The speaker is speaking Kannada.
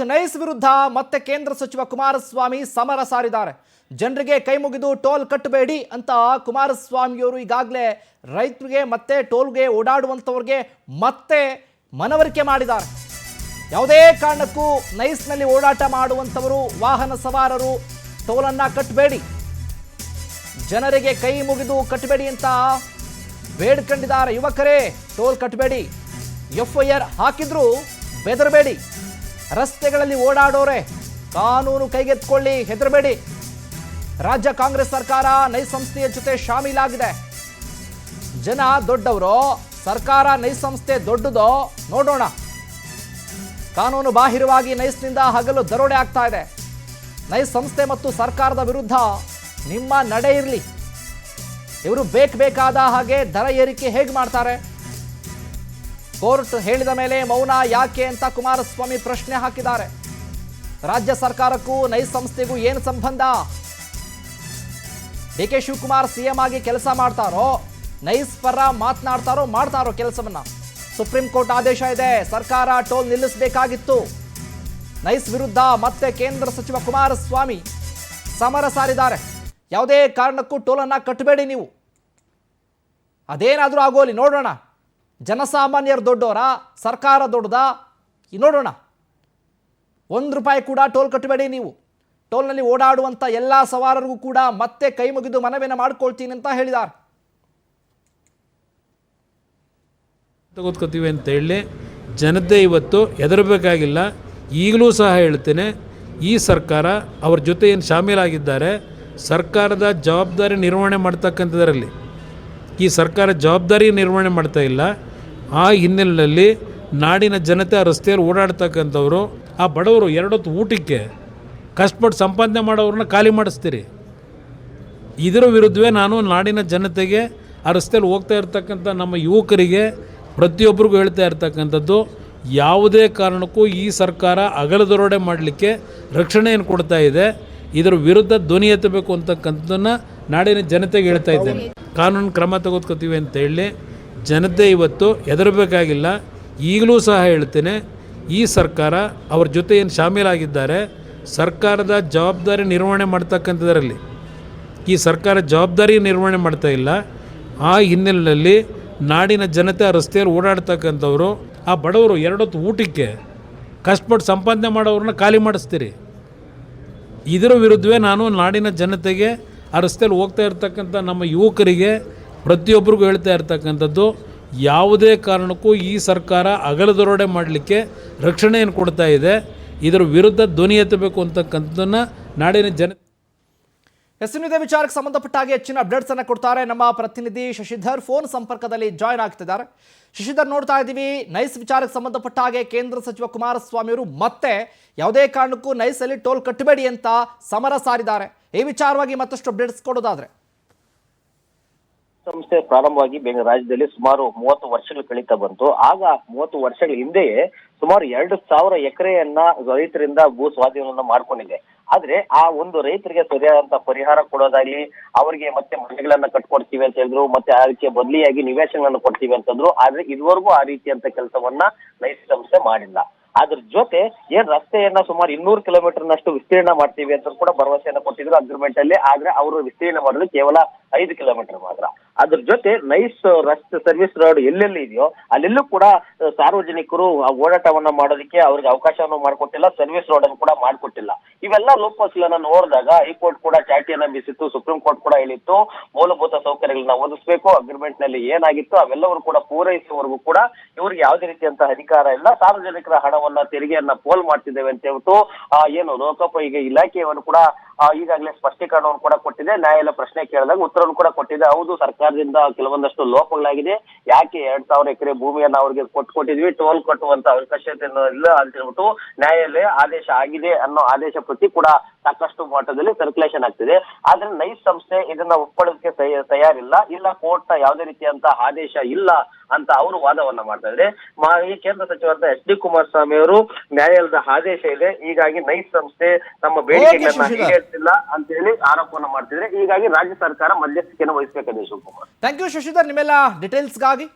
ನೈಸ್ ವಿರುದ್ಧ ಮತ್ತೆ ಕೇಂದ್ರ ಸಚಿವ ಕುಮಾರಸ್ವಾಮಿ ಸಮರ ಸಾರಿದ್ದಾರೆ. ಜನರಿಗೆ ಕೈ ಮುಗಿದು ಟೋಲ್ ಕಟ್ಟಬೇಡಿ ಅಂತ ಕುಮಾರಸ್ವಾಮಿಯವರು ಈಗಾಗಲೇ ರೈತರಿಗೆ ಮತ್ತೆ ಟೋಲ್ಗೆ ಓಡಾಡುವಂಥವ್ರಿಗೆ ಮತ್ತೆ ಮನವರಿಕೆ ಮಾಡಿದ್ದಾರೆ. ಯಾವುದೇ ಕಾರಣಕ್ಕೂ ನೈಸ್ನಲ್ಲಿ ಓಡಾಟ ಮಾಡುವಂಥವರು ವಾಹನ ಸವಾರರು ಟೋಲನ್ನು ಕಟ್ಟಬೇಡಿ, ಜನರಿಗೆ ಕೈ ಮುಗಿದು ಕಟ್ಟಬೇಡಿ ಅಂತ ಬೇಡ್ಕೊಂಡಿದ್ದಾರೆ. ಯುವಕರೇ ಟೋಲ್ ಕಟ್ಟಬೇಡಿ, FIR ಹಾಕಿದ್ರು ಬೆದರಬೇಡಿ, ರಸ್ತೆಗಳಲ್ಲಿ ಓಡಾಡೋರೆ ಕಾನೂನು ಕೈಗೆತ್ತಿಕೊಳ್ಳಿ, ಹೆದರಬೇಡಿ. ರಾಜ್ಯ ಕಾಂಗ್ರೆಸ್ ಸರ್ಕಾರ ನೈಸ್ ಸಂಸ್ಥೆಯ ಜೊತೆ ಶಾಮೀಲಾಗಿದೆ. ಜನ ದೊಡ್ಡವರು, ಸರ್ಕಾರ ನೈಸ್ ಸಂಸ್ಥೆ ದೊಡ್ಡದೋ ನೋಡೋಣ. ಕಾನೂನು ಬಾಹಿರವಾಗಿ ನೈಸ್ನಿಂದ ಹಗಲು ದರೋಡೆ ಆಗ್ತಾ ಇದೆ. ನೈಸ್ ಸಂಸ್ಥೆ ಮತ್ತು ಸರ್ಕಾರದ ವಿರುದ್ಧ ನಿಮ್ಮ ನಡೆ ಇರಲಿ. ಇವರು ಬೇಕಾದ ಹಾಗೆ ದರ ಏರಿಕೆ ಹೇಗೆ ಮಾಡ್ತಾರೆ? ಕೋರ್ಟ್ ಹೇಳಿದ ಮೇಲೆ ಮೌನ ಯಾಕೆ ಅಂತ ಕುಮಾರಸ್ವಾಮಿ ಪ್ರಶ್ನೆ ಹಾಕಿದ್ದಾರೆ. ರಾಜ್ಯ ಸರ್ಕಾರಕ್ಕೂ ನೈಸ್ ಸಂಸ್ಥೆಗೂ ಏನು ಸಂಬಂಧ? DK ಶಿವಕುಮಾರ್ CM ಆಗಿ ಕೆಲಸ ಮಾಡ್ತಾರೋ, ನೈಸ್ ಪರ ಮಾಡ್ತಾರೋ ಕೆಲಸವನ್ನ? ಸುಪ್ರೀಂ ಕೋರ್ಟ್ ಆದೇಶ ಇದೆ, ಸರ್ಕಾರ ಟೋಲ್ ನಿಲ್ಲಿಸಬೇಕಾಗಿತ್ತು. ನೈಸ್ ವಿರುದ್ಧ ಮತ್ತೆ ಕೇಂದ್ರ ಸಚಿವ ಕುಮಾರಸ್ವಾಮಿ ಸಮರ ಸಾರಿದ್ದಾರೆ. ಯಾವುದೇ ಕಾರಣಕ್ಕೂ ಟೋಲನ್ನು ಕಟ್ಟಬೇಡಿ ನೀವು, ಅದೇನಾದರೂ ಆಗೋಲಿ ನೋಡೋಣ. ಜನಸಾಮಾನ್ಯರು ದೊಡ್ಡವರ, ಸರ್ಕಾರ ದೊಡ್ಡದಾ ನೋಡೋಣ. ₹1 ಕೂಡ ಟೋಲ್ ಕಟ್ಟಬೇಡಿ ನೀವು. ಟೋಲ್ನಲ್ಲಿ ಓಡಾಡುವಂಥ ಎಲ್ಲ ಸವಾರರಿಗೂ ಕೂಡ ಮತ್ತೆ ಕೈ ಮುಗಿದು ಮನವಿಯನ್ನು ಮಾಡ್ಕೊಳ್ತೀನಿ ಅಂತ ಹೇಳಿದ್ದಾರೆ. ತಗೋತ್ಕೋತೀವಿ ಅಂತ ಹೇಳಿ ಜನತೆ ಇವತ್ತು ಹೆದರಬೇಕಾಗಿಲ್ಲ. ಈಗಲೂ ಸಹ ಹೇಳ್ತೇನೆ, ಈ ಸರ್ಕಾರ ಅವ್ರ ಜೊತೆ ಏನು ಶಾಮೀಲಾಗಿದ್ದಾರೆ, ಸರ್ಕಾರದ ಜವಾಬ್ದಾರಿ ನಿರ್ವಹಣೆ ಮಾಡ್ತಕ್ಕಂಥದ್ರಲ್ಲಿ ಈ ಸರ್ಕಾರ ಜವಾಬ್ದಾರಿ ನಿರ್ವಹಣೆ ಮಾಡ್ತಾ ಇಲ್ಲ. ಆ ಹಿನ್ನೆಲೆಯಲ್ಲಿ ನಾಡಿನ ಜನತೆ ಆ ರಸ್ತೆಯಲ್ಲಿ ಓಡಾಡ್ತಕ್ಕಂಥವ್ರು, ಆ ಬಡವರು 2 ಹೊತ್ತು ಊಟಕ್ಕೆ ಕಷ್ಟಪಟ್ಟು ಸಂಪಾದನೆ ಮಾಡೋರನ್ನ ಖಾಲಿ ಮಾಡಿಸ್ತೀರಿ. ಇದರ ವಿರುದ್ಧವೇ ನಾನು ನಾಡಿನ ಜನತೆಗೆ, ಆ ರಸ್ತೆಯಲ್ಲಿ ಹೋಗ್ತಾ ಇರ್ತಕ್ಕಂಥ ನಮ್ಮ ಯುವಕರಿಗೆ ಪ್ರತಿಯೊಬ್ಬರಿಗೂ ಹೇಳ್ತಾ ಇರ್ತಕ್ಕಂಥದ್ದು, ಯಾವುದೇ ಕಾರಣಕ್ಕೂ ಈ ಸರ್ಕಾರ ಅಗಲದರೋಡೆ ಮಾಡಲಿಕ್ಕೆ ರಕ್ಷಣೆಯನ್ನು ಕೊಡ್ತಾ ಇದೆ. ಇದರ ವಿರುದ್ಧ ಧ್ವನಿ ಎತ್ತಬೇಕು ಅಂತಕ್ಕಂಥದ್ದನ್ನು ನಾಡಿನ ಜನತೆಗೆ ಹೇಳ್ತಾ ಇದ್ದೇನೆ. ಕಾನೂನು ಕ್ರಮ ತಗೋತ್ಕೋತೀವಿ ಅಂತ ಹೇಳಿ ಜನತೆ ಇವತ್ತು ಹೆದರಬೇಕಾಗಿಲ್ಲ. ಈಗಲೂ ಸಹ ಹೇಳ್ತೇನೆ, ಈ ಸರ್ಕಾರ ಅವ್ರ ಜೊತೆ ಏನು ಶಾಮೀಲಾಗಿದ್ದಾರೆ, ಸರ್ಕಾರದ ಜವಾಬ್ದಾರಿ ನಿರ್ವಹಣೆ ಮಾಡ್ತಕ್ಕಂಥದ್ರಲ್ಲಿ ಈ ಸರ್ಕಾರ ಜವಾಬ್ದಾರಿ ನಿರ್ವಹಣೆ ಮಾಡ್ತಾ ಇಲ್ಲ. ಆ ಹಿನ್ನೆಲೆಯಲ್ಲಿ ನಾಡಿನ ಜನತೆ ಆ ರಸ್ತೆಯಲ್ಲಿ ಓಡಾಡ್ತಕ್ಕಂಥವ್ರು, ಆ ಬಡವರು 2 ಹೊತ್ತು ಊಟಕ್ಕೆ ಕಷ್ಟಪಟ್ಟು ಸಂಪಾದನೆ ಮಾಡೋರನ್ನ ಖಾಲಿ ಮಾಡಿಸ್ತೀರಿ. ಇದರ ವಿರುದ್ಧವೇ ನಾನು ನಾಡಿನ ಜನತೆಗೆ, ಆ ರಸ್ತೆಯಲ್ಲಿ ಹೋಗ್ತಾ ಇರ್ತಕ್ಕಂಥ ನಮ್ಮ ಯುವಕರಿಗೆ ಪ್ರತಿಯೊಬ್ಬರಿಗೂ ಹೇಳ್ತಾ ಇರ್ತಕ್ಕಂಥದ್ದು, ಯಾವುದೇ ಕಾರಣಕ್ಕೂ ಈ ಸರ್ಕಾರ ಅಗಲದರೋಡೆ ಮಾಡಲಿಕ್ಕೆ ರಕ್ಷಣೆಯನ್ನು ಕೊಡ್ತಾ ಇದೆ. ಇದರ ವಿರುದ್ಧ ಧ್ವನಿ ಎತ್ತಬೇಕು ಅಂತಕ್ಕಂಥದ್ದನ್ನು ನಾಡಿನ ಜನತೆ. ಇದೇ ವಿಚಾರಕ್ಕೆ ಸಂಬಂಧಪಟ್ಟ ಹಾಗೆ ಹೆಚ್ಚಿನ ಅಪ್ಡೇಟ್ಸ್ ಅನ್ನು ಕೊಡ್ತಾರೆ ನಮ್ಮ ಪ್ರತಿನಿಧಿ ಶಶಿಧರ್. ಫೋನ್ ಸಂಪರ್ಕದಲ್ಲಿ ಜಾಯ್ನ್ ಆಗ್ತಿದ್ದಾರೆ. ಶಶಿಧರ್, ನೋಡ್ತಾ ಇದ್ದೀವಿ, ನೈಸ್ ವಿಚಾರಕ್ಕೆ ಸಂಬಂಧಪಟ್ಟ ಹಾಗೆ ಕೇಂದ್ರ ಸಚಿವ ಕುಮಾರಸ್ವಾಮಿ ಅವರು ಮತ್ತೆ ಯಾವುದೇ ಕಾರಣಕ್ಕೂ ನೈಸಲ್ಲಿ ಟೋಲ್ ಕಟ್ಟಬೇಡಿ ಅಂತ ಸಮರ ಸಾರಿದ್ದಾರೆ. ಈ ವಿಚಾರವಾಗಿ ಮತ್ತಷ್ಟು ಅಪ್ಡೇಟ್ಸ್ ಕೊಡೋದಾದ್ರೆ, ಸಂಸ್ಥೆ ಪ್ರಾರಂಭವಾಗಿ ರಾಜ್ಯದಲ್ಲಿ ಸುಮಾರು 30 ವರ್ಷಗಳು ಕಳೀತಾ ಬಂತು. ಆಗ 30 ವರ್ಷಗಳ ಹಿಂದೆಯೇ ಸುಮಾರು 2,000 ಎಕರೆಯನ್ನ ರೈತರಿಂದ ಭೂ ಸ್ವಾಧೀನವನ್ನ ಮಾಡ್ಕೊಂಡಿದೆ. ಆದ್ರೆ ಆ ಒಂದು ರೈತರಿಗೆ ಸರಿಯಾದಂತ ಪರಿಹಾರ ಕೊಡೋದಾಗ್ಲಿ, ಅವರಿಗೆ ಮತ್ತೆ ಮನೆಗಳನ್ನ ಕಟ್ಕೊಡ್ತೀವಿ ಅಂತ ಹೇಳಿದ್ರು, ಮತ್ತೆ ಅದಕ್ಕೆ ಬದಲಿಯಾಗಿ ನಿವೇಶನಗಳನ್ನು ಕೊಡ್ತೀವಿ ಅಂತಂದ್ರು. ಆದ್ರೆ ಇದುವರೆಗೂ ಆ ರೀತಿಯಂತ ಕೆಲಸವನ್ನ ನೈಸ್ ಸಂಸ್ಥೆ ಮಾಡಿಲ್ಲ. ಅದ್ರ ಜೊತೆ ಏನ್ ರಸ್ತೆಯನ್ನ ಸುಮಾರು 200 ಕಿಲೋಮೀಟರ್ನಷ್ಟು ವಿಸ್ತೀರ್ಣ ಮಾಡ್ತೀವಿ ಅಂತ ಕೂಡ ಭರವಸೆಯನ್ನ ಕೊಟ್ಟಿದ್ರು ಅಗ್ರಿಮೆಂಟ್ ಅಲ್ಲಿ. ಆದ್ರೆ ಅವರು ವಿಸ್ತೀರ್ಣ ಮಾಡೋದು ಕೇವಲ 5 ಕಿಲೋಮೀಟರ್ ಮಾತ್ರ. ಅದ್ರ ಜೊತೆ ನೈಸ್ ರಸ್ತೆ ಸರ್ವಿಸ್ ರೋಡ್ ಎಲ್ಲೆಲ್ಲಿ ಇದೆಯೋ ಅಲ್ಲೆಲ್ಲೂ ಕೂಡ ಸಾರ್ವಜನಿಕರು ಓಡಾಟವನ್ನ ಮಾಡೋದಕ್ಕೆ ಅವ್ರಿಗೆ ಅವಕಾಶವನ್ನು ಮಾಡಿಕೊಟ್ಟಿಲ್ಲ, ಸರ್ವಿಸ್ ರೋಡ್ ಅನ್ನು ಕೂಡ ಮಾಡಿಕೊಟ್ಟಿಲ್ಲ. ಇವೆಲ್ಲ ಲೋಪಗಳನ್ನ ನೋಡಿದಾಗ ಹೈಕೋರ್ಟ್ ಕೂಡ ಚಾಟಿಯನ್ನ ಬೀಸಿತ್ತು, ಸುಪ್ರೀಂ ಕೋರ್ಟ್ ಕೂಡ ಹೇಳಿತ್ತು, ಮೂಲಭೂತ ಸೌಕರ್ಯಗಳನ್ನ ಒದಗಿಸಬೇಕು. ಅಗ್ರಿಮೆಂಟ್ ನಲ್ಲಿ ಏನಾಗಿತ್ತು ಅವೆಲ್ಲವರು ಕೂಡ ಪೂರೈಸುವವರೆಗೂ ಕೂಡ ಇವ್ರಿಗೆ ಯಾವುದೇ ರೀತಿಯಂತ ಅಧಿಕಾರ ಇಲ್ಲ. ಸಾರ್ವಜನಿಕರ ಹಣವನ್ನ, ತೆರಿಗೆಯನ್ನ ಪೋಲ್ ಮಾಡ್ತಿದ್ದೇವೆ ಅಂತ ಹೇಳ್ಬಿಟ್ಟು ಏನು ಲೋಕೋಪಯೋಗಿ ಇಲಾಖೆಯನ್ನು ಕೂಡ ಈಗಾಗಲೇ ಸ್ಪಷ್ಟೀಕರಣವನ್ನು ಕೂಡ ಕೊಟ್ಟಿದೆ. ನ್ಯಾಯಾಲಯ ಪ್ರಶ್ನೆ ಕೇಳಿದಾಗ ಉತ್ತರವನ್ನು ಕೂಡ ಕೊಟ್ಟಿದೆ. ಹೌದು, ಸರ್ಕಾರದಿಂದ ಕೆಲವೊಂದಷ್ಟು ಲೋಪಗಳಾಗಿದೆ. ಯಾಕೆ 2,000 ಎಕರೆ ಭೂಮಿಯನ್ನ ಅವ್ರಿಗೆ ಕೊಟ್ಟಿದ್ವಿ, ಟೋಲ್ ಕಟ್ಟುವಂತ ಅವಕಾಶತೆ ಇಲ್ಲ ಅಂತ ಹೇಳ್ಬಿಟ್ಟು ನ್ಯಾಯಾಲಯ ಆದೇಶ ಆಗಿದೆ ಅನ್ನೋ ಆದೇಶ ಪ್ರತಿ ಕೂಡ ಸಾಕಷ್ಟು ಮಟ್ಟದಲ್ಲಿ ಸರ್ಕ್ಯುಲೇಷನ್ ಆಗ್ತಿದೆ. ಆದ್ರೆ ನೈಸ್ ಸಂಸ್ಥೆ ಇದನ್ನ ಒಪ್ಪಳಕ್ಕೆ ತಯಾರಿಲ್ಲ. ಇಲ್ಲ, ಕೋರ್ಟ್ ನ ಯಾವುದೇ ರೀತಿಯಂತ ಆದೇಶ ಇಲ್ಲ ಅಂತ ಅವರು ವಾದವನ್ನ ಮಾಡ್ತಾ ಇದ್ರೆ, ಈ ಕೇಂದ್ರ ಸಚಿವರಾದ SD ಕುಮಾರಸ್ವಾಮಿ ಅವರು ನ್ಯಾಯಾಲಯದ ಆದೇಶ ಇದೆ, ಹೀಗಾಗಿ ನೈಸ್ ಸಂಸ್ಥೆ ತಮ್ಮ ಬೇಡಿಕೆಗಳನ್ನ ಈಡೇರಿಸಿಲ್ಲ ಅಂತ ಹೇಳಿ ಆರೋಪವನ್ನು ಮಾಡ್ತಿದ್ರೆ, ಹೀಗಾಗಿ ರಾಜ್ಯ ಸರ್ಕಾರ ಮಧ್ಯಸ್ಥಿಕೆಯನ್ನು ವಹಿಸಬೇಕಾಗಿದೆ. ಶಿವಕುಮಾರ್, ಥ್ಯಾಂಕ್ ಯು ಶಶಿಧರ್, ನಿಮ್ಮೆಲ್ಲ ಡೀಟೇಲ್ಸ್ಗಾಗಿ.